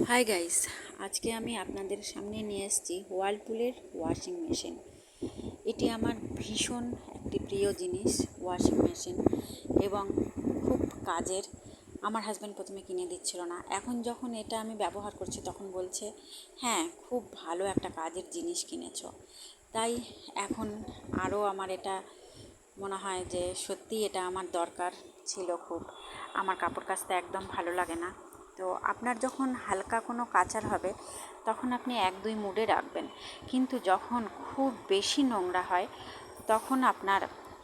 Hi guys, আজকে আমি আপনাদের সামনে নিয়ে এসেছি ওয়ার্লপুলের ওয়াশিং মেশিন। এটি আমার ভীষণ একটি প্রিয় জিনিস ওয়াশিং মেশিন, এবং খুব কাজের। আমার হাজব্যান্ড প্রথমে কিনে দিচ্ছিল না, এখন যখন এটা আমি ব্যবহার করছি তখন বলছে হ্যাঁ খুব ভালো একটা কাজের জিনিস কিনেছো। তাই এখন আরও আমার এটা মনে হয় যে সত্যি এটা আমার দরকার ছিল খুব। আমার কাপড় কাচতে একদম ভালো লাগে না, তো আপনার যখন হালকা কোনো কাচার হবে তখন আপনি 1-2 মুডে রাখবেন, কিন্তু যখন খুব বেশি নোংরা হয় তখন আপনার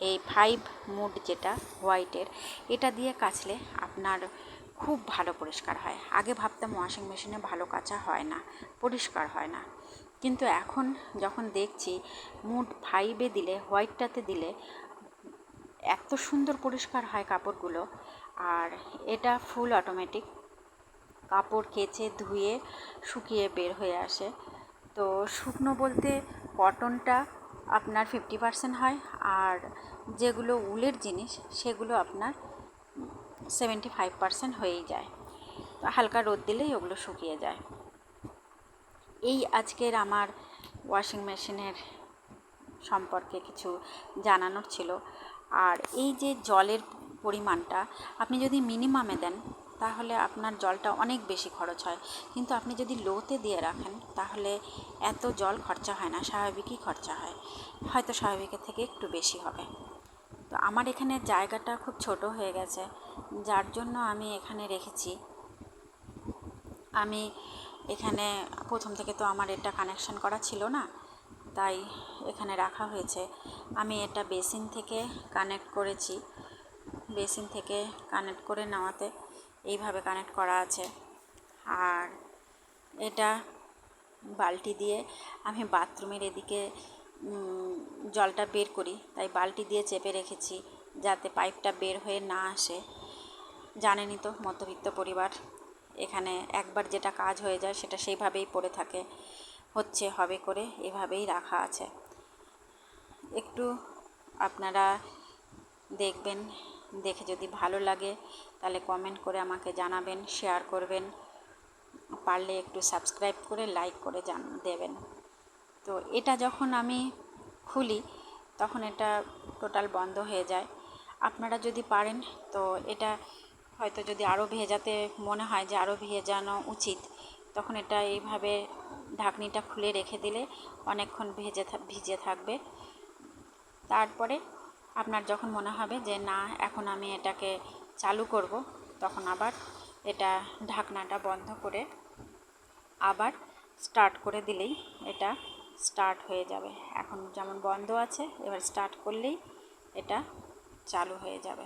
এই 5 মুড যেটা হোয়াইটের, এটা দিয়ে কাচলে আপনার খুব ভালো পরিষ্কার হয়। আগে ভাবতাম ওয়াশিং মেশিনে ভালো কাচা হয় না, পরিষ্কার হয় না, কিন্তু এখন যখন দেখছি মুড 5-এ দিলে, হোয়াইটটাতে দিলে এত সুন্দর পরিষ্কার হয় কাপড়গুলো। আর এটা ফুল অটোমেটিক, কাপড় কেচে ধুয়ে শুকিয়ে বের হয়ে আসে। তো শুকনো বলতে কটনটা আপনার 50% হয়, আর যেগুলো উলের জিনিস সেগুলো আপনার 75% হয়েই যায়। তো হালকা রোদ দিলেই ওগুলো শুকিয়ে যায়। এই আজকের আমার ওয়াশিং মেশিনের সম্পর্কে কিছু জানানোর ছিল। আর এই যে জলের পরিমাণটা আপনি যদি মিনিমামে দেন তাহলে আপনার জলটা অনেক বেশি খরচ হয়, কিন্তু আপনি যদি লোতে দিয়ে রাখেন তাহলে এত জল খরচা হয় না, স্বাভাবিকই খরচা হয়, হয়তো স্বাভাবিকের থেকে একটু বেশি হবে। তো আমার এখানে জায়গাটা খুব ছোট হয়ে গেছে, যার জন্য আমি এখানে রেখেছি। আমি এখানে প্রথম থেকে তো আমার এটা কানেকশন করা ছিল না, তাই এখানে রাখা হয়েছে। আমি এটা বেসিন থেকে কানেক্ট করেছি, বেসিন থেকে কানেক্ট করে নেওয়াতে এইভাবে কানেক্ট করা আছে। আর এটা বালতি দিয়ে আমি বাথরুমের এদিকে জলটা বের করি, তাই বালতি দিয়ে চেপে রেখেছি যাতে পাইপটা বের হয়ে না আসে। জানেনই তো মধ্যবিত্ত পরিবার, এখানে একবার যেটা কাজ হয়ে যায় সেটা সেইভাবেই পড়ে থাকে, হচ্ছে হবে করে এভাবেই রাখা আছে। একটু আপনারা দেখবেন, দেখে যদি ভালো লাগে তাহলে কমেন্ট করে আমাকে জানাবেন, শেয়ার করবেন, পারলে একটু সাবস্ক্রাইব করে লাইক করে দেবেন। তো এটা যখন আমি খুলি তখন এটা টোটাল বন্ধ হয়ে যায়। আপনারা যদি পারেন তো এটা হয়তো যদি আরও ভেজাতে মনে হয় যে আরও ভেজানো উচিত, তখন এটা এইভাবে ঢাকনিটা খুলে রেখে দিলে অনেকক্ষণ ভিজে থাকবে। তারপরে আপনার যখন মনে হবে যে না এখন আমি এটাকে চালু করব, তখন আবার এটা ঢাকনাটা বন্ধ করে আবার স্টার্ট করে দিলেই এটা স্টার্ট হয়ে যাবে। এখন যেমন বন্ধ আছে, এবার স্টার্ট করলেই এটা চালু হয়ে যাবে।